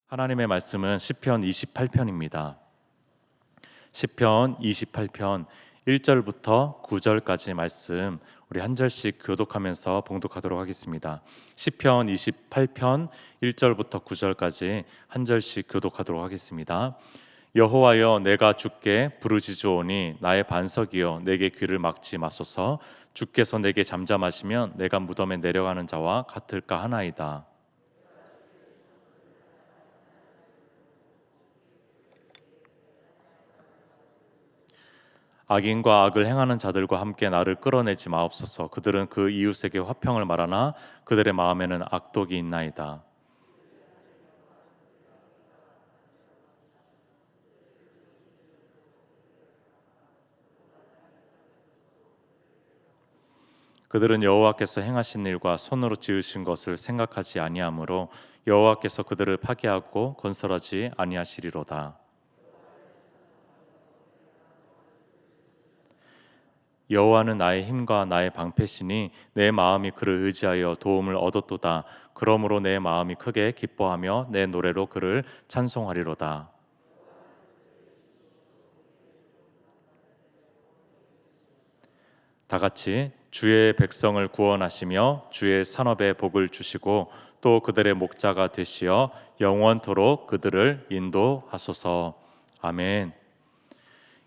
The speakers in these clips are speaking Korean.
하나님의 말씀은 시편 28편입니다. 시편 28편 1절부터 9절까지 말씀 우리 한 절씩 교독하면서 봉독하도록 하겠습니다. 시편 28편 1절부터 9절까지 한 절씩 교독하도록 하겠습니다. 여호와여, 내가 주께 부르짖으오니 나의 반석이여, 내게 귀를 막지 마소서. 주께서 내게 잠잠하시면 내가 무덤에 내려가는 자와 같을까 하나이다. 악인과 악을 행하는 자들과 함께 나를 끌어내지 마옵소서. 그들은 그 이웃에게 화평을 말하나 그들의 마음에는 악독이 있나이다. 그들은 여호와께서 행하신 일과 손으로 지으신 것을 생각하지 아니하므로 여호와께서 그들을 파괴하고 건설하지 아니하시리로다. 여호와는 나의 힘과 나의 방패시니 내 마음이 그를 의지하여 도움을 얻었도다. 그러므로 내 마음이 크게 기뻐하며 내 노래로 그를 찬송하리로다. 다 같이 주의 백성을 구원하시며 주의 산업에 복을 주시고 또 그들의 목자가 되시어 영원토록 그들을 인도하소서. 아멘.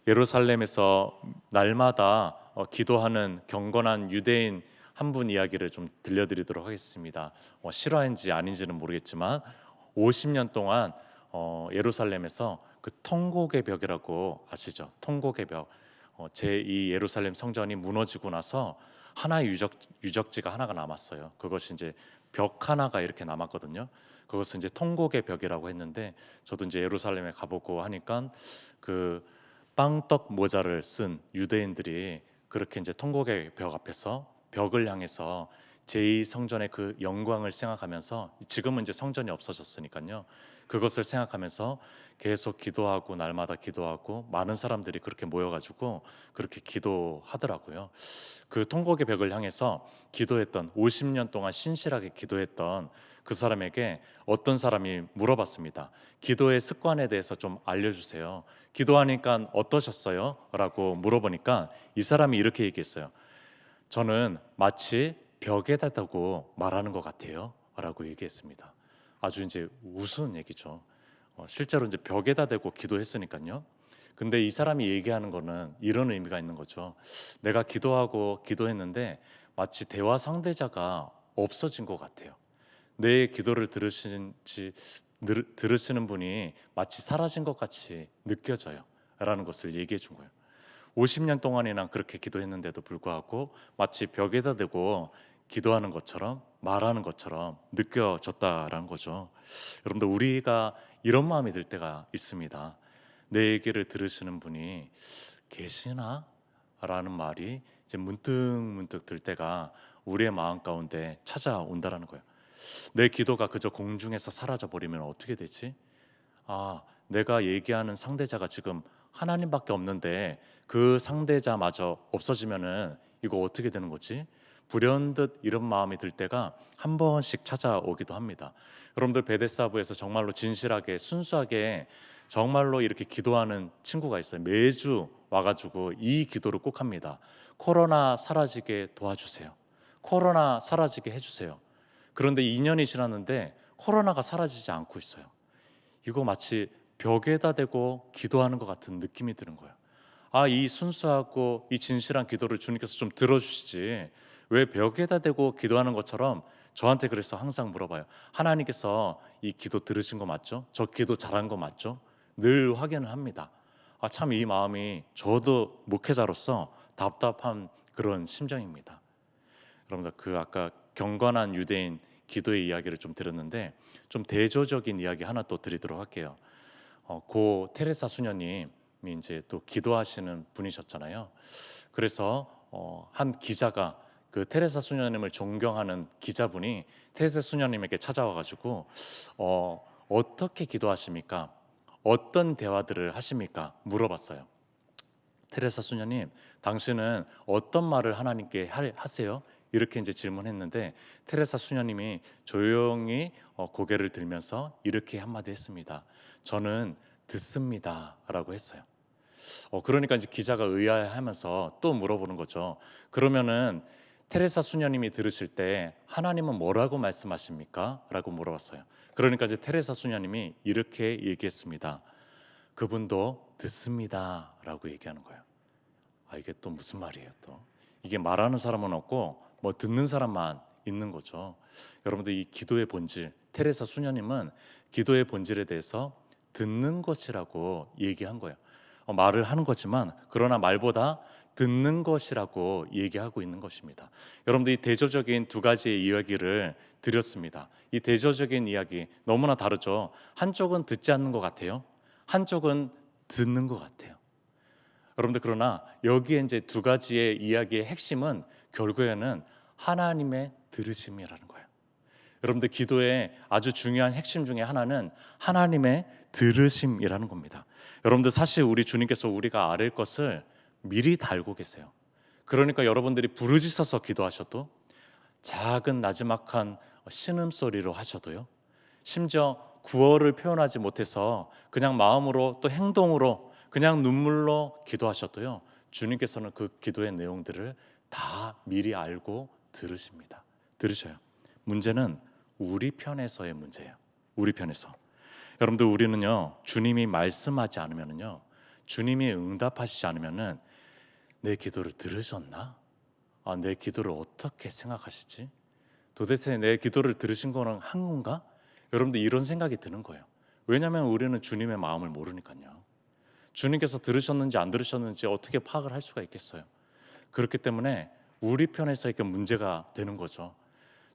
예루살렘에서 날마다 기도하는 경건한 유대인 한 분 이야기를 좀 들려드리도록 하겠습니다. 실화인지 아닌지는 모르겠지만 50년 동안 예루살렘에서 그 통곡의 벽이라고 아시죠? 통곡의 벽. 제2 예루살렘 성전이 무너지고 나서 하나의 유적지가 하나가 남았어요. 그것이 이제 벽 하나가 이렇게 남았거든요. 그것은 이제 통곡의 벽이라고 했는데, 저도 이제 예루살렘에 가보고 하니까 그 빵떡 모자를 쓴 유대인들이 그렇게 이제 통곡의 벽 앞에서 벽을 향해서 제2성전의 그 영광을 생각하면서, 지금은 이제 성전이 없어졌으니까요, 그것을 생각하면서 계속 기도하고 날마다 기도하고 많은 사람들이 그렇게 모여가지고 그렇게 기도하더라고요. 그 통곡의 벽을 향해서 기도했던, 50년 동안 신실하게 기도했던 그 사람에게 어떤 사람이 물어봤습니다. 기도의 습관에 대해서 좀 알려주세요. 기도하니까 어떠셨어요? 라고 물어보니까 이 사람이 이렇게 얘기했어요. 저는 마치 벽에다 대고 말하는 것 같아요 라고 얘기했습니다. 아주 이제 우스운 얘기죠. 실제로 이제 벽에다 대고 기도했으니까요. 근데 이 사람이 얘기하는 거는 이런 의미가 있는 거죠. 내가 기도하고 기도했는데 마치 대화 상대자가 없어진 것 같아요. 내 기도를 들으시는 분이 마치 사라진 것 같이 느껴져요 라는 것을 얘기해 준 거예요. 50년 동안이나 그렇게 기도했는데도 불구하고 마치 벽에다 대고 기도하는 것처럼 말하는 것처럼 느껴졌다라는 거죠. 여러분들, 우리가 이런 마음이 들 때가 있습니다. 내 얘기를 들으시는 분이 계시나? 라는 말이 이제 문득 들 때가 우리의 마음 가운데 찾아온다라는 거예요. 내 기도가 그저 공중에서 사라져 버리면 어떻게 되지? 내가 얘기하는 상대자가 지금 하나님밖에 없는데 그 상대자마저 없어지면은 이거 어떻게 되는 거지? 불현듯 이런 마음이 들 때가 한 번씩 찾아오기도 합니다. 여러분들, 베데스다부에서 정말로 진실하게 순수하게 정말로 이렇게 기도하는 친구가 있어요. 매주 와가지고 이 기도를 꼭 합니다. 코로나 사라지게 도와주세요. 코로나 사라지게 해주세요. 그런데 2년이 지났는데 코로나가 사라지지 않고 있어요. 이거 마치 벽에다 대고 기도하는 것 같은 느낌이 드는 거예요. 이 순수하고 이 진실한 기도를 주님께서 좀 들어주시지, 왜 벽에다 대고 기도하는 것처럼 저한테 그래서 항상 물어봐요. 하나님께서 이 기도 들으신 거 맞죠? 저 기도 잘한 거 맞죠? 늘 확인을 합니다. 참 이 마음이 저도 목회자로서 답답한 그런 심정입니다. 여러분들, 그 아까 경건한 유대인 기도의 이야기를 좀 들었는데, 좀 대조적인 이야기 하나 또 드리도록 할게요. 고 테레사 수녀님이 이제 또 기도하시는 분이셨잖아요. 그래서 한 기자가 그 테레사 수녀님을 존경하는 기자분이 테레사 수녀님에게 찾아와가지고 어떻게 기도하십니까? 어떤 대화들을 하십니까? 물어봤어요. 테레사 수녀님, 당신은 어떤 말을 하나님께 하세요? 이렇게 이제 질문했는데 테레사 수녀님이 조용히 고개를 들면서 이렇게 한마디 했습니다. 저는 듣습니다라고 했어요. 그러니까 이제 기자가 의아해하면서 또 물어보는 거죠. 그러면은 테레사 수녀님이 들으실 때 하나님은 뭐라고 말씀하십니까? 라고 물어봤어요. 그러니까 이제 테레사 수녀님이 이렇게 얘기했습니다. 그분도 듣습니다 라고 얘기하는 거예요. 이게 또 무슨 말이에요? 또 이게 말하는 사람은 없고 뭐 듣는 사람만 있는 거죠. 여러분들 이 기도의 본질, 테레사 수녀님은 기도의 본질에 대해서 듣는 것이라고 얘기한 거예요. 말을 하는 거지만 그러나 말보다 듣는 것이라고 얘기하고 있는 것입니다. 여러분들 이 대조적인 두 가지의 이야기를 드렸습니다. 이 대조적인 이야기 너무나 다르죠. 한쪽은 듣지 않는 것 같아요. 한쪽은 듣는 것 같아요. 여러분들 그러나 여기에 이제 두 가지의 이야기의 핵심은 결국에는 하나님의 들으심이라는 거예요. 여러분들 기도의 아주 중요한 핵심 중에 하나는 하나님의 들으심이라는 겁니다. 여러분들 사실 우리 주님께서 우리가 아뢰 것을 미리 다 알고 계세요. 그러니까 여러분들이 부르짖어서 기도하셔도 작은 나지막한 신음소리로 하셔도요, 심지어 구어를 표현하지 못해서 그냥 마음으로 또 행동으로 그냥 눈물로 기도하셔도요, 주님께서는 그 기도의 내용들을 다 미리 알고 들으셔요. 문제는 우리 편에서의 문제예요. 우리 편에서. 여러분들 우리는요, 주님이 말씀하지 않으면요, 주님이 응답하시지 않으면은 내 기도를 들으셨나? 내 기도를 어떻게 생각하시지? 도대체 내 기도를 들으신 거는 한 건가? 여러분들 이런 생각이 드는 거예요. 왜냐하면 우리는 주님의 마음을 모르니까요. 주님께서 들으셨는지 안 들으셨는지 어떻게 파악을 할 수가 있겠어요? 그렇기 때문에 우리 편에서 이렇게 문제가 되는 거죠.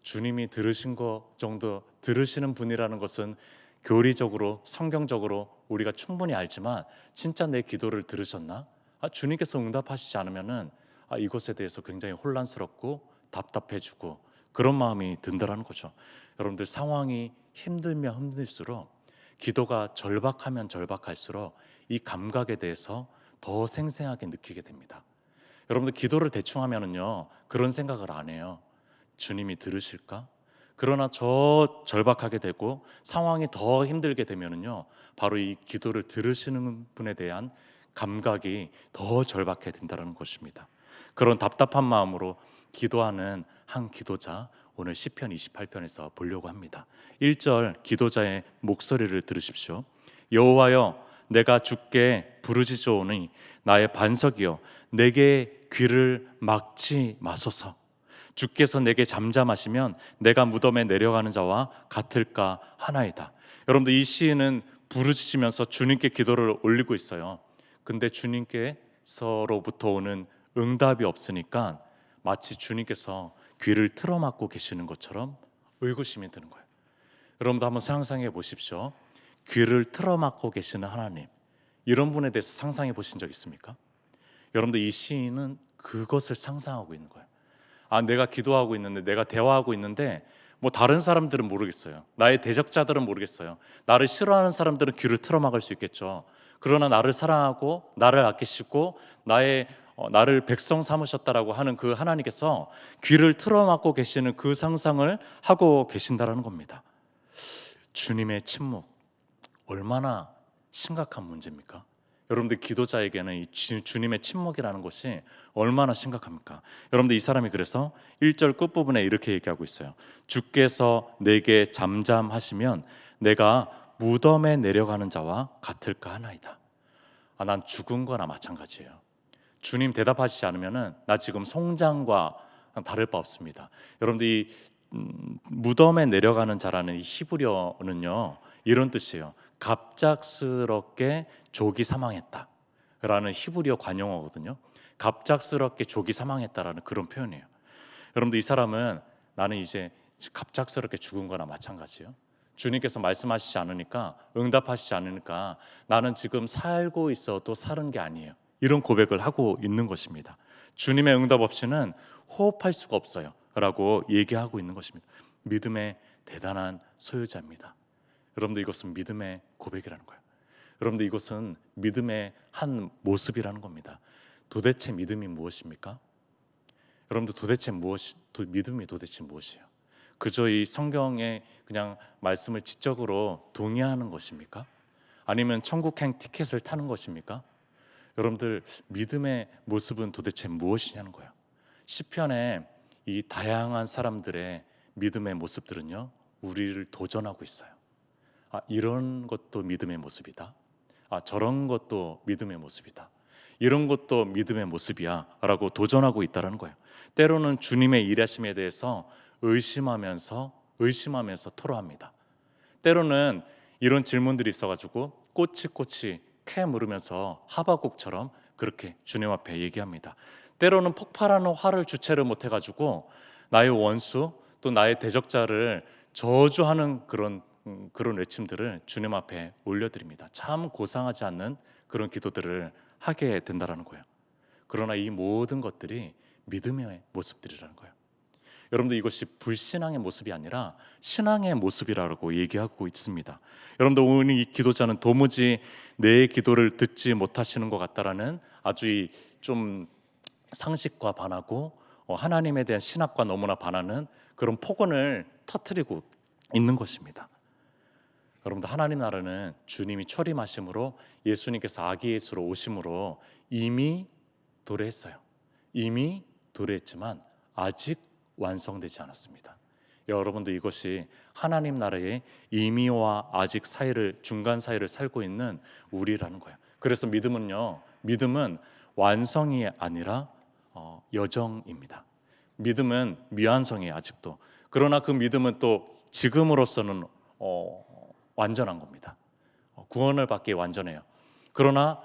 주님이 들으신 것 정도 들으시는 분이라는 것은 교리적으로 성경적으로 우리가 충분히 알지만 진짜 내 기도를 들으셨나? 주님께서 응답하시지 않으면은 이것에 대해서 굉장히 혼란스럽고 답답해지고 그런 마음이 든다라는 거죠. 여러분들 상황이 힘들면 힘들수록 기도가 절박하면 절박할수록 이 감각에 대해서 더 생생하게 느끼게 됩니다. 여러분들 기도를 대충 하면은요 그런 생각을 안 해요. 주님이 들으실까? 그러나 저 절박하게 되고 상황이 더 힘들게 되면은요 바로 이 기도를 들으시는 분에 대한 감각이 더 절박해 된다는 것입니다. 그런 답답한 마음으로 기도하는 한 기도자 오늘 시편 28편에서 보려고 합니다. 1절 기도자의 목소리를 들으십시오. 여호와여 내가 주께 부르짖어오니 나의 반석이여 내게 귀를 막지 마소서. 주께서 내게 잠잠하시면 내가 무덤에 내려가는 자와 같을까 하나이다. 여러분들 이 시인은 부르짖으면서 주님께 기도를 올리고 있어요. 근데 주님께서로부터 오는 응답이 없으니까 마치 주님께서 귀를 틀어막고 계시는 것처럼 의구심이 드는 거예요. 여러분도 한번 상상해 보십시오. 귀를 틀어막고 계시는 하나님, 이런 분에 대해서 상상해 보신 적 있습니까? 여러분들 이 시인은 그것을 상상하고 있는 거예요. 내가 기도하고 있는데, 내가 대화하고 있는데 뭐 다른 사람들은 모르겠어요. 나의 대적자들은 모르겠어요. 나를 싫어하는 사람들은 귀를 틀어막을 수 있겠죠. 그러나 나를 사랑하고 나를 아끼시고 나를 백성 삼으셨다라고 하는 그 하나님께서 귀를 틀어막고 계시는 그 상상을 하고 계신다라는 겁니다. 주님의 침묵 얼마나 심각한 문제입니까? 여러분들 기도자에게는 이 주님의 침묵이라는 것이 얼마나 심각합니까? 여러분들 이 사람이 그래서 1절 끝부분에 이렇게 얘기하고 있어요. 주께서 내게 잠잠하시면 내가 무덤에 내려가는 자와 같을까 하나이다. 난 죽은 거나 마찬가지예요. 주님 대답하시지 않으면은 나 지금 송장과 다를 바 없습니다. 여러분들 이 무덤에 내려가는 자라는 이 히브리어는요 이런 뜻이에요. 갑작스럽게 족이 사망했다라는 히브리어 관용어거든요. 갑작스럽게 족이 사망했다라는 그런 표현이에요. 여러분들 이 사람은 나는 이제 갑작스럽게 죽은 거나 마찬가지예요. 주님께서 말씀하시지 않으니까 응답하시지 않으니까 나는 지금 살고 있어도 사는 게 아니에요. 이런 고백을 하고 있는 것입니다. 주님의 응답 없이는 호흡할 수가 없어요 라고 얘기하고 있는 것입니다. 믿음의 대단한 소유자입니다. 여러분들 이것은 믿음의 고백이라는 거예요. 여러분들 이것은 믿음의 한 모습이라는 겁니다. 도대체 믿음이 무엇입니까? 여러분들 믿음이 도대체 무엇이에요? 그저 이 성경에 그냥 말씀을 지적으로 동의하는 것입니까? 아니면 천국행 티켓을 타는 것입니까? 여러분들 믿음의 모습은 도대체 무엇이냐는 거예요. 시편에 이 다양한 사람들의 믿음의 모습들은요, 우리를 도전하고 있어요. 이런 것도 믿음의 모습이다. 저런 것도 믿음의 모습이다. 이런 것도 믿음의 모습이야 라고 도전하고 있다는 거예요. 때로는 주님의 일하심에 대해서 의심하면서 토로합니다. 때로는 이런 질문들이 있어가지고 꼬치꼬치 캐 물으면서 하박국처럼 그렇게 주님 앞에 얘기합니다. 때로는 폭발하는 화를 주체를 못해가지고 나의 원수 또 나의 대적자를 저주하는 그런 외침들을 주님 앞에 올려드립니다. 참 고상하지 않는 그런 기도들을 하게 된다는 거예요. 그러나 이 모든 것들이 믿음의 모습들이라는 거예요. 여러분들 이것이 불신앙의 모습이 아니라 신앙의 모습이라고 얘기하고 있습니다. 여러분들 오늘 이 기도자는 도무지 내 기도를 듣지 못하시는 것 같다라는 아주 좀 상식과 반하고 하나님에 대한 신학과 너무나 반하는 그런 폭언을 터뜨리고 있는 것입니다. 여러분들 하나님 나라는 주님이 초림하심으로 예수님께서 아기 예수로 오심으로 이미 도래했어요. 이미 도래했지만 아직 완성되지 않았습니다. 여러분들 이것이 하나님 나라의 이미와 아직 사이를 중간 사이를 살고 있는 우리라는 거예요. 그래서 믿음은 완성이 아니라 여정입니다. 믿음은 미완성이에요, 아직도. 그러나 그 믿음은 또 지금으로서는 완전한 겁니다. 구원을 받기에 완전해요. 그러나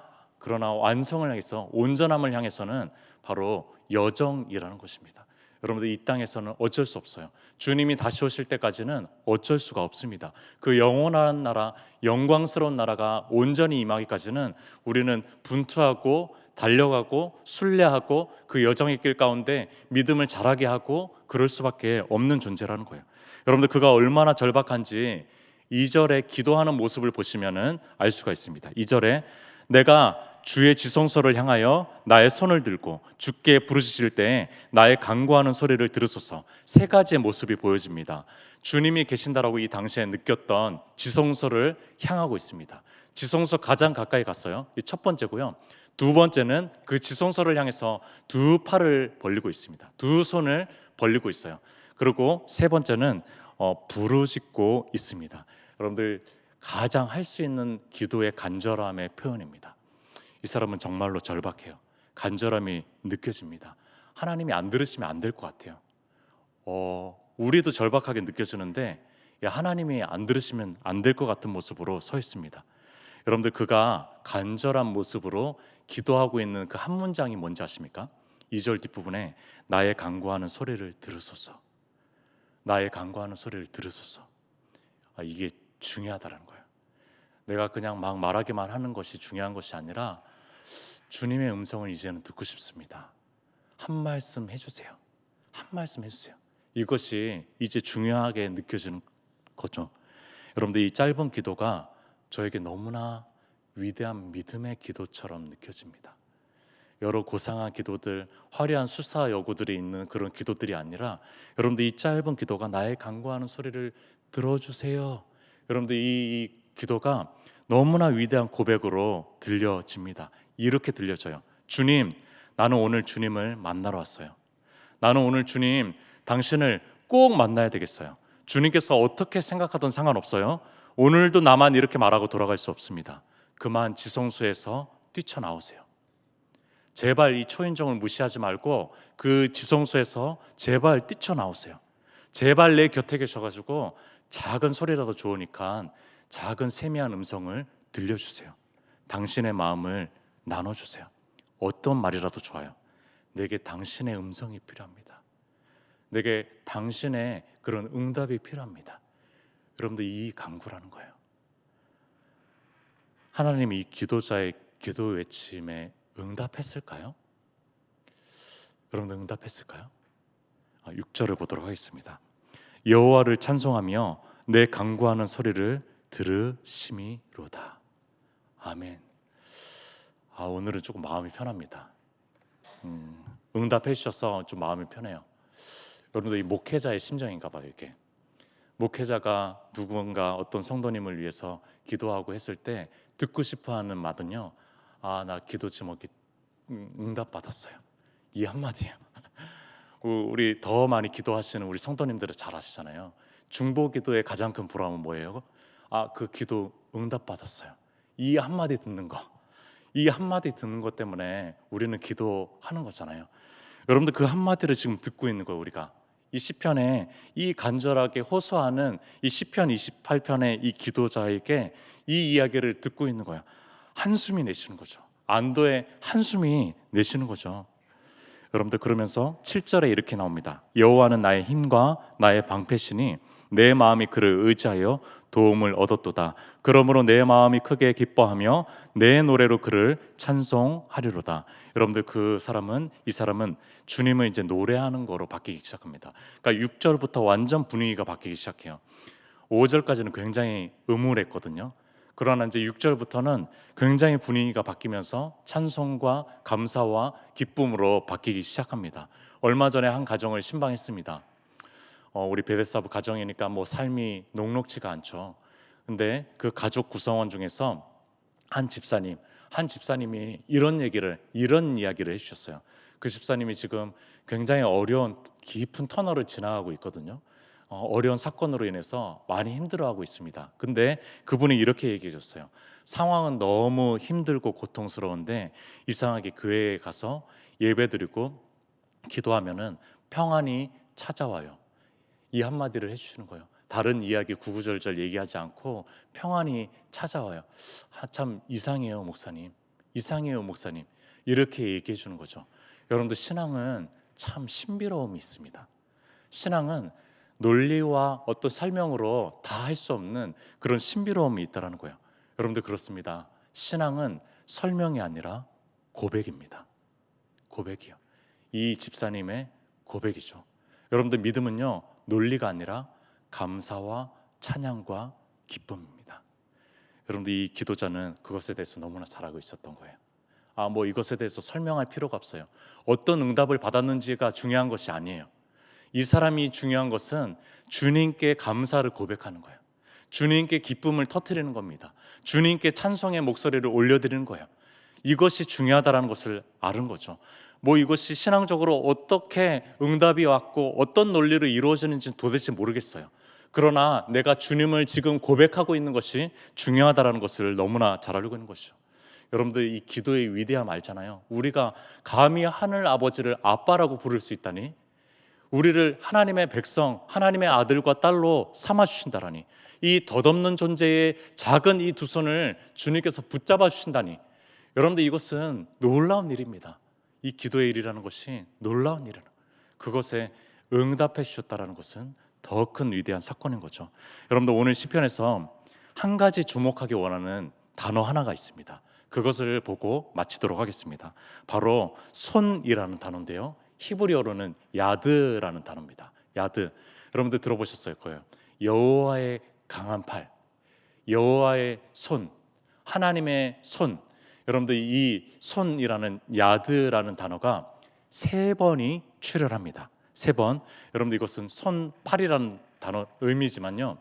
완성을 향해서 온전함을 향해서는 바로 여정이라는 것입니다. 여러분들 이 땅에서는 어쩔 수 없어요. 주님이 다시 오실 때까지는 어쩔 수가 없습니다. 그 영원한 나라, 영광스러운 나라가 온전히 임하기까지는 우리는 분투하고 달려가고 순례하고 그 여정의 길 가운데 믿음을 자라게 하고 그럴 수밖에 없는 존재라는 거예요. 여러분들 그가 얼마나 절박한지 2절에 기도하는 모습을 보시면은 알 수가 있습니다. 2절에 내가 주의 지성소를 향하여 나의 손을 들고 주께 부르짖을 때 나의 간구하는 소리를 들으소서. 세 가지의 모습이 보여집니다. 주님이 계신다라고 이 당시에 느꼈던 지성소를 향하고 있습니다. 지성소 가장 가까이 갔어요. 이 첫 번째고요. 두 번째는 그 지성소를 향해서 두 팔을 벌리고 있습니다. 두 손을 벌리고 있어요. 그리고 세 번째는 부르짖고 있습니다. 여러분들 가장 할 수 있는 기도의 간절함의 표현입니다. 이 사람은 정말로 절박해요. 간절함이 느껴집니다. 하나님이 안 들으시면 안 될 것 같아요. 우리도 절박하게 느껴지는데 하나님이 안 들으시면 안 될 것 같은 모습으로 서 있습니다. 여러분들 그가 간절한 모습으로 기도하고 있는 그 한 문장이 뭔지 아십니까? 2절 뒷부분에 나의 간구하는 소리를 들으소서. 나의 간구하는 소리를 들으소서. 이게 중요하다는 거예요. 내가 그냥 막 말하기만 하는 것이 중요한 것이 아니라 주님의 음성을 이제는 듣고 싶습니다. 한 말씀 해주세요. 한 말씀 해주세요. 이것이 이제 중요하게 느껴지는 거죠. 여러분들 이 짧은 기도가 저에게 너무나 위대한 믿음의 기도처럼 느껴집니다. 여러 고상한 기도들, 화려한 수사 여구들이 있는 그런 기도들이 아니라 여러분들 이 짧은 기도가 나의 간구하는 소리를 들어주세요. 여러분들 이 기도가 너무나 위대한 고백으로 들려집니다. 이렇게 들려져요. 주님, 나는 오늘 주님을 만나러 왔어요. 나는 오늘 주님, 당신을 꼭 만나야 되겠어요. 주님께서 어떻게 생각하든 상관없어요. 오늘도 나만 이렇게 말하고 돌아갈 수 없습니다. 그만 지성소에서 뛰쳐나오세요. 제발 이 초인종을 무시하지 말고 그 지성소에서 제발 뛰쳐나오세요. 제발 내 곁에 계셔가지고 작은 소리라도 좋으니까 작은 세미한 음성을 들려주세요. 당신의 마음을 나눠주세요. 어떤 말이라도 좋아요. 내게 당신의 음성이 필요합니다. 내게 당신의 그런 응답이 필요합니다. 여러분들 이 간구라는 거예요. 하나님이 이 기도자의 기도 외침에 응답했을까요? 여러분들 응답했을까요? 6절을 보도록 하겠습니다. 여호와를 찬송하며 내 간구하는 소리를 들으심이로다. 아멘. 오늘은 조금 마음이 편합니다. 응답해 주셔서 좀 마음이 편해요. 여러분들 이 목회자의 심정인가 봐요. 이게 목회자가 누군가 어떤 성도님을 위해서 기도하고 했을 때 듣고 싶어하는 말은요, 아, 나 기도 제목이 응답 받았어요. 이 한마디예요. 우리 더 많이 기도하시는 우리 성도님들은 잘 아시잖아요. 중보기도의 가장 큰 보람은 뭐예요? 아, 그 기도 응답 받았어요. 이 한마디 듣는 거, 이 한마디 듣는 것 때문에 우리는 기도하는 거잖아요. 여러분들 그 한마디를 지금 듣고 있는 거예요. 우리가 이 시편에 이 간절하게 호소하는 이 시편 28편의 이 기도자에게 이 이야기를 듣고 있는 거예요. 한숨이 내쉬는 거죠. 안도의 한숨이 내쉬는 거죠. 여러분들 그러면서 7절에 이렇게 나옵니다. 여호와는 나의 힘과 나의 방패시니 내 마음이 그를 의지하여 도움을 얻었도다. 그러므로 내 마음이 크게 기뻐하며 내 노래로 그를 찬송하리로다. 여러분들 이 사람은 주님을 이제 노래하는 거로 바뀌기 시작합니다. 그러니까 6절부터 완전 분위기가 바뀌기 시작해요. 5절까지는 굉장히 음울했거든요. 그러나 이제 6절부터는 굉장히 분위기가 바뀌면서 찬송과 감사와 기쁨으로 바뀌기 시작합니다. 얼마 전에 한 가정을 신방했습니다. 우리 베데스다 가정이니까 뭐 삶이 녹록지가 않죠. 근데 그 가족 구성원 중에서 한 집사님이 이런 이야기를 해주셨어요. 그 집사님이 지금 굉장히 어려운 깊은 터널을 지나가고 있거든요. 어려운 사건으로 인해서 많이 힘들어하고 있습니다. 근데 그분이 이렇게 얘기해 줬어요. 상황은 너무 힘들고 고통스러운데 이상하게 교회에 가서 예배드리고 기도하면은 평안이 찾아와요. 이 한마디를 해주시는 거예요. 다른 이야기 구구절절 얘기하지 않고 평안이 찾아와요. 참 이상해요 목사님, 이상해요 목사님, 이렇게 얘기해 주는 거죠. 여러분들 신앙은 참 신비로움이 있습니다. 신앙은 논리와 어떤 설명으로 다 할 수 없는 그런 신비로움이 있다는 거예요. 여러분들 그렇습니다. 신앙은 설명이 아니라 고백입니다. 고백이요. 이 집사님의 고백이죠. 여러분들 믿음은요, 논리가 아니라 감사와 찬양과 기쁨입니다. 여러분들 이 기도자는 그것에 대해서 너무나 잘 알고 있었던 거예요. 뭐 이것에 대해서 설명할 필요가 없어요. 어떤 응답을 받았는지가 중요한 것이 아니에요. 이 사람이 중요한 것은 주님께 감사를 고백하는 거예요. 주님께 기쁨을 터뜨리는 겁니다. 주님께 찬송의 목소리를 올려드리는 거예요. 이것이 중요하다는 것을 아는 거죠. 뭐 이것이 신앙적으로 어떻게 응답이 왔고 어떤 논리로 이루어지는지 도대체 모르겠어요. 그러나 내가 주님을 지금 고백하고 있는 것이 중요하다는 것을 너무나 잘 알고 있는 것이죠. 여러분들 이 기도의 위대함 알잖아요. 우리가 감히 하늘 아버지를 아빠라고 부를 수 있다니, 우리를 하나님의 백성, 하나님의 아들과 딸로 삼아주신다라니, 이 덧없는 존재의 작은 이 두 손을 주님께서 붙잡아 주신다니, 여러분들 이것은 놀라운 일입니다. 이 기도의 일이라는 것이 놀라운 일이라, 그것에 응답해 주셨다라는 것은 더 큰 위대한 사건인 거죠. 여러분들 오늘 시편에서 한 가지 주목하기 원하는 단어 하나가 있습니다. 그것을 보고 마치도록 하겠습니다. 바로 손이라는 단어인데요, 히브리어로는 야드라는 단어입니다. 야드, 여러분들 들어보셨을 거예요. 여호와의 강한 팔, 여호와의 손, 하나님의 손. 여러분들 이 손이라는 야드라는 단어가 3번이 출현합니다. 3번. 여러분들 이것은 손, 팔이라는 단어 의미지만요,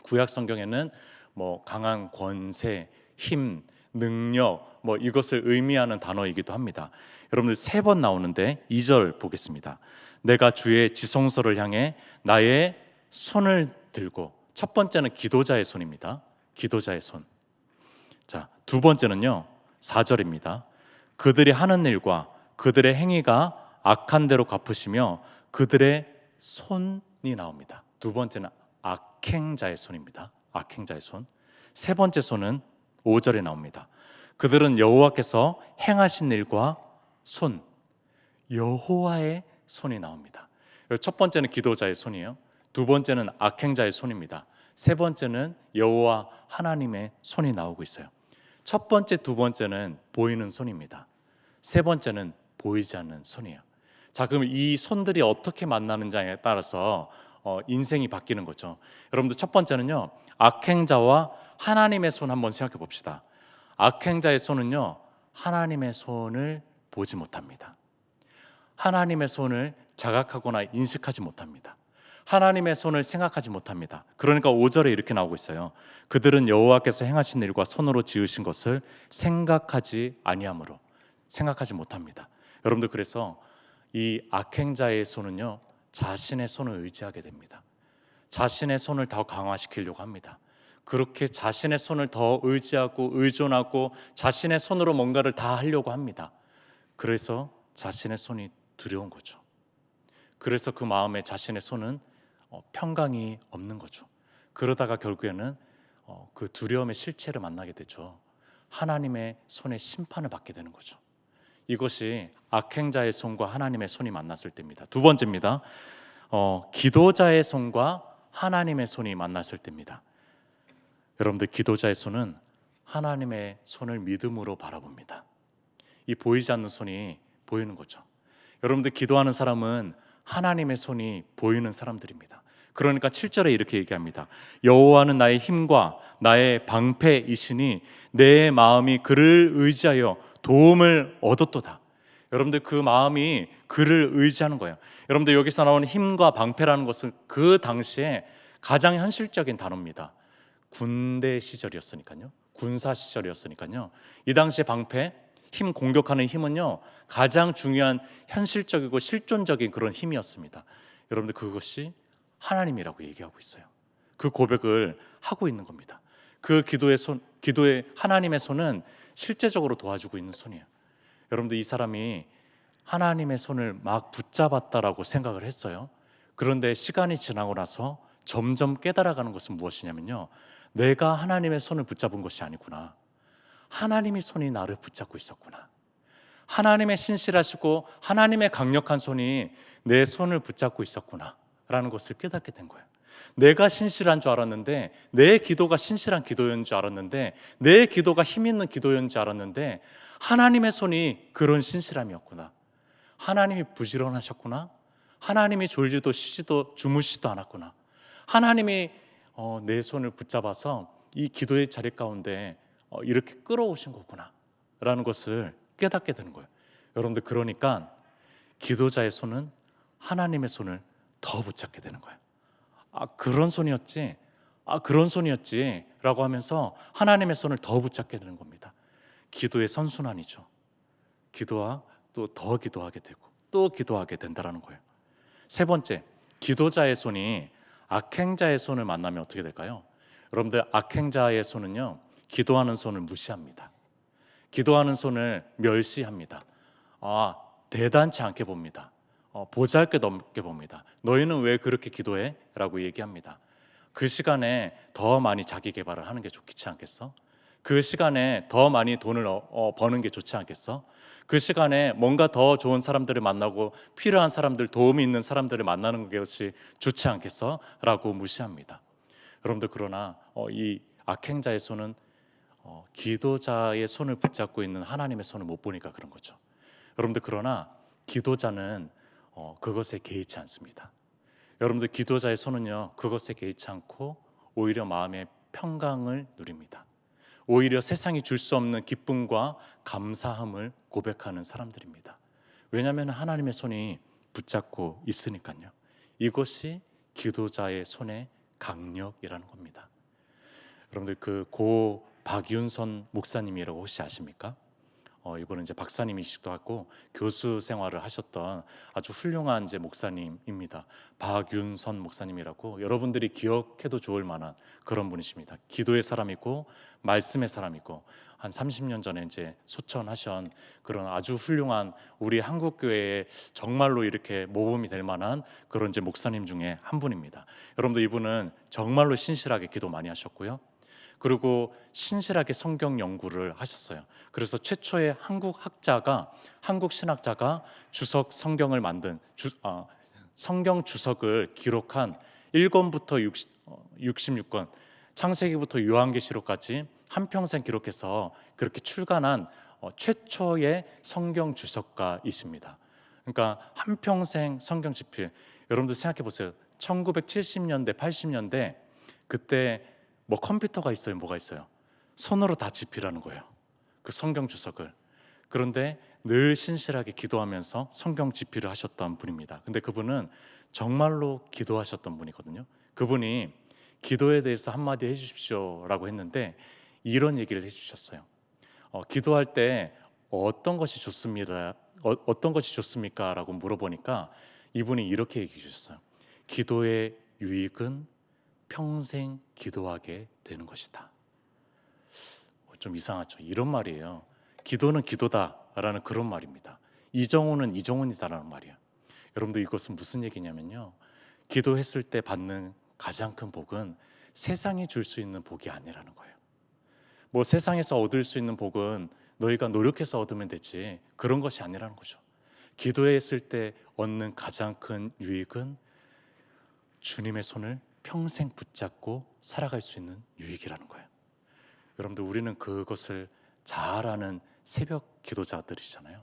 구약 성경에는 뭐 강한 권세, 힘, 능력, 뭐 이것을 의미하는 단어이기도 합니다. 여러분들 3번 나오는데 2절 보겠습니다. 내가 주의 지성소를 향해 나의 손을 들고. 첫 번째는 기도자의 손입니다. 기도자의 손. 자, 두 번째는요, 4절입니다. 그들이 하는 일과 그들의 행위가 악한 대로 갚으시며 그들의 손이 나옵니다. 두 번째는 악행자의 손입니다. 악행자의 손. 세 번째 손은 5절에 나옵니다. 그들은 여호와께서 행하신 일과 손, 여호와의 손이 나옵니다. 첫 번째는 기도자의 손이에요. 두 번째는 악행자의 손입니다. 세 번째는 여호와 하나님의 손이 나오고 있어요. 첫 번째, 두 번째는 보이는 손입니다. 세 번째는 보이지 않는 손이에요. 자, 그럼 이 손들이 어떻게 만나는지에 따라서 인생이 바뀌는 거죠. 여러분들 첫 번째는요, 악행자와 하나님의 손 한번 생각해 봅시다. 악행자의 손은요, 하나님의 손을 보지 못합니다. 하나님의 손을 자각하거나 인식하지 못합니다. 하나님의 손을 생각하지 못합니다. 그러니까 5절에 이렇게 나오고 있어요. 그들은 여호와께서 행하신 일과 손으로 지으신 것을 생각하지 아니하므로, 생각하지 못합니다. 여러분들, 그래서 이 악행자의 손은요, 자신의 손을 의지하게 됩니다. 자신의 손을 더 강화시키려고 합니다. 그렇게 자신의 손을 더 의지하고 의존하고 자신의 손으로 뭔가를 다 하려고 합니다. 그래서 자신의 손이 두려운 거죠. 그래서 그 마음에 자신의 손은 평강이 없는 거죠. 그러다가 결국에는 그 두려움의 실체를 만나게 되죠. 하나님의 손에 심판을 받게 되는 거죠. 이것이 악행자의 손과 하나님의 손이 만났을 때입니다. 두 번째입니다. 기도자의 손과 하나님의 손이 만났을 때입니다. 여러분들, 기도자의 손은 하나님의 손을 믿음으로 바라봅니다. 이 보이지 않는 손이 보이는 거죠. 여러분들, 기도하는 사람은 하나님의 손이 보이는 사람들입니다. 그러니까 7절에 이렇게 얘기합니다. 여호와는 나의 힘과 나의 방패이시니 내 마음이 그를 의지하여 도움을 얻었도다. 여러분들, 그 마음이 그를 의지하는 거예요. 여러분들, 여기서 나오는 힘과 방패라는 것은 그 당시에 가장 현실적인 단어입니다. 군대 시절이었으니까요. 군사 시절이었으니까요. 이 당시에 방패, 힘, 공격하는 힘은요, 가장 중요한 현실적이고 실존적인 그런 힘이었습니다. 여러분들, 그것이 하나님이라고 얘기하고 있어요. 그 고백을 하고 있는 겁니다. 그 기도의 하나님의 손은 실제적으로 도와주고 있는 손이에요. 여러분들, 이 사람이 하나님의 손을 막 붙잡았다라고 생각을 했어요. 그런데 시간이 지나고 나서 점점 깨달아가는 것은 무엇이냐면요, 내가 하나님의 손을 붙잡은 것이 아니구나. 하나님의 손이 나를 붙잡고 있었구나. 하나님의 신실하시고 하나님의 강력한 손이 내 손을 붙잡고 있었구나 라는 것을 깨닫게 된 거예요. 내가 신실한 줄 알았는데, 내 기도가 신실한 기도였는 줄 알았는데, 내 기도가 힘 있는 기도였는 줄 알았는데, 하나님의 손이 그런 신실함이었구나. 하나님이 부지런하셨구나. 하나님이 졸지도 쉬지도 주무시지도 않았구나. 하나님이 내 손을 붙잡아서 이 기도의 자리 가운데 이렇게 끌어오신 거구나 라는 것을 깨닫게 되는 거예요. 여러분들, 그러니까 기도자의 손은 하나님의 손을 더 붙잡게 되는 거예요. 그런 손이었지, 그런 손이었지 라고 하면서 하나님의 손을 더 붙잡게 되는 겁니다. 기도의 선순환이죠. 기도와 또 더 기도하게 되고 또 기도하게 된다는 거예요. 세 번째, 기도자의 손이 악행자의 손을 만나면 어떻게 될까요? 여러분들, 악행자의 손은요, 기도하는 손을 무시합니다. 기도하는 손을 멸시합니다. 대단치 않게 봅니다. 보잘것없게 봅니다. 너희는 왜 그렇게 기도해? 라고 얘기합니다. 그 시간에 더 많이 자기 개발을 하는 게 좋지 않겠어? 그 시간에 더 많이 돈을 버는 게 좋지 않겠어? 그 시간에 뭔가 더 좋은 사람들을 만나고 필요한 사람들, 도움이 있는 사람들을 만나는 것이 좋지 않겠어? 라고 무시합니다. 여러분들, 그러나 이 악행자의 손은 기도자의 손을 붙잡고 있는 하나님의 손을 못 보니까 그런 거죠. 여러분들, 그러나 기도자는 그것에 개의치 않습니다. 여러분들, 기도자의 손은요, 그것에 개의치 않고 오히려 마음의 평강을 누립니다. 오히려 세상이 줄 수 없는 기쁨과 감사함을 고백하는 사람들입니다. 왜냐하면 하나님의 손이 붙잡고 있으니까요. 이것이 기도자의 손의 강력이라는 겁니다. 여러분들, 고 박윤선 목사님이라고 혹시 아십니까? 이번에 이제 박사님이시기도 하고 교수 생활을 하셨던 아주 훌륭한 이제 목사님입니다. 박윤선 목사님이라고 여러분들이 기억해도 좋을 만한 그런 분이십니다. 기도의 사람이고 말씀의 사람이고 한 30년 전에 이제 소천하신 그런 아주 훌륭한 우리 한국 교회에 정말로 이렇게 모범이 될 만한 그런 이제 목사님 중에 한 분입니다. 여러분들, 이분은 정말로 신실하게 기도 많이 하셨고요. 그리고 신실하게 성경 연구를 하셨어요. 그래서 최초의 한국 신학자가 주석 성경을 만든 성경 주석을 기록한 1권부터 66권, 창세기부터 요한계시록까지 한평생 기록해서 그렇게 출간한 최초의 성경 주석가이십니다. 그러니까 한평생 성경 집필. 여러분들 생각해 보세요. 1970년대, 80년대 그때 뭐 컴퓨터가 있어요, 뭐가 있어요? 손으로 다 집필하는 거예요. 그 성경 주석을. 그런데 늘 신실하게 기도하면서 성경 집필을 하셨던 분입니다. 근데 그분은 정말로 기도하셨던 분이거든요. 그분이 기도에 대해서 한마디 해주십시오라고 했는데 이런 얘기를 해주셨어요. 기도할 때 어떤 것이 좋습니다. 어떤 것이 좋습니까? 라고 물어보니까 이분이 이렇게 얘기해 주셨어요. 기도의 유익은 평생 기도하게 되는 것이다. 좀 이상하죠. 이런 말이에요. 기도는 기도다라는 그런 말입니다. 이정훈은 이정훈이다라는 말이에요. 여러분들 이것은 무슨 얘기냐면요. 기도했을 때 받는 가장 큰 복은 세상이 줄 수 있는 복이 아니라는 거예요. 뭐 세상에서 얻을 수 있는 복은 너희가 노력해서 얻으면 되지 그런 것이 아니라는 거죠. 기도했을 때 얻는 가장 큰 유익은 주님의 손을 평생 붙잡고 살아갈 수 있는 유익이라는 거예요. 여러분들 우리는 그것을 잘 아는 새벽 기도자들이잖아요.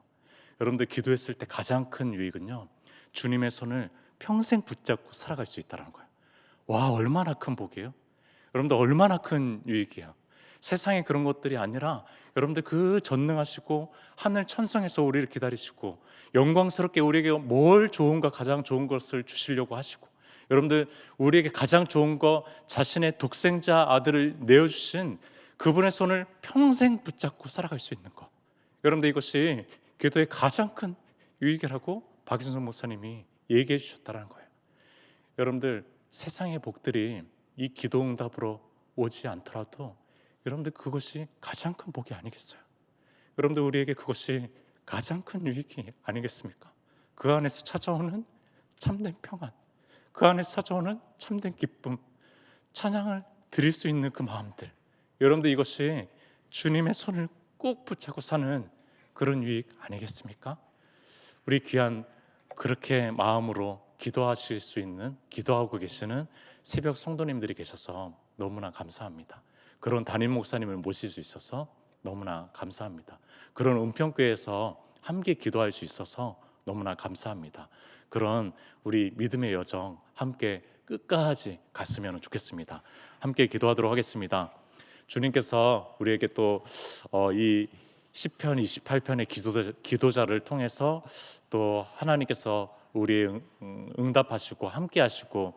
여러분들 기도했을 때 가장 큰 유익은요, 주님의 손을 평생 붙잡고 살아갈 수 있다는 거예요. 와, 얼마나 큰 복이에요. 여러분들 얼마나 큰 유익이야. 세상에 그런 것들이 아니라 여러분들 그 전능하시고 하늘 천성에서 우리를 기다리시고 영광스럽게 우리에게 뭘 좋은가 가장 좋은 것을 주시려고 하시고 여러분들 우리에게 가장 좋은 거 자신의 독생자 아들을 내어주신 그분의 손을 평생 붙잡고 살아갈 수 있는 것, 여러분들 이것이 기도의 가장 큰 유익이라고 박인선 목사님이 얘기해 주셨다는 거예요. 여러분들 세상의 복들이 이 기도 응답으로 오지 않더라도 여러분들 그것이 가장 큰 복이 아니겠어요? 여러분들 우리에게 그것이 가장 큰 유익이 아니겠습니까? 그 안에서 찾아오는 참된 평안, 그 안에서 찾아오는 참된 기쁨, 찬양을 드릴 수 있는 그 마음들, 여러분들 이것이 주님의 손을 꼭 붙잡고 사는 그런 유익 아니겠습니까? 우리 귀한 그렇게 마음으로 기도하실 수 있는, 기도하고 계시는 새벽 성도님들이 계셔서 너무나 감사합니다. 그런 담임 목사님을 모실 수 있어서 너무나 감사합니다. 그런 은평교회에서 함께 기도할 수 있어서 너무나 감사합니다. 그런 우리 믿음의 여정 함께 끝까지 갔으면 좋겠습니다. 함께 기도하도록 하겠습니다. 주님께서 우리에게 또 이 시편 28편의 기도자를 통해서 또 하나님께서 우리의 응답하시고 함께 하시고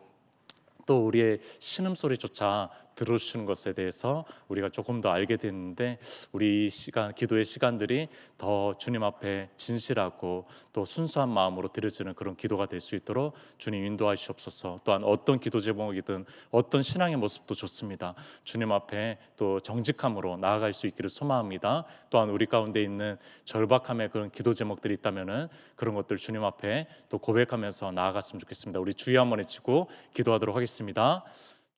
또 우리의 신음소리조차 들어주시는 것에 대해서 우리가 조금 더 알게 됐는데, 우리 이 시간, 기도의 시간들이 더 주님 앞에 진실하고 또 순수한 마음으로 드려지는 그런 기도가 될 수 있도록 주님 인도하시옵소서. 또한 어떤 기도 제목이든 어떤 신앙의 모습도 좋습니다. 주님 앞에 또 정직함으로 나아갈 수 있기를 소망합니다. 또한 우리 가운데 있는 절박함의 그런 기도 제목들이 있다면은 그런 것들 주님 앞에 또 고백하면서 나아갔으면 좋겠습니다. 우리 주여 한번 외치고 기도하도록 하겠습니다.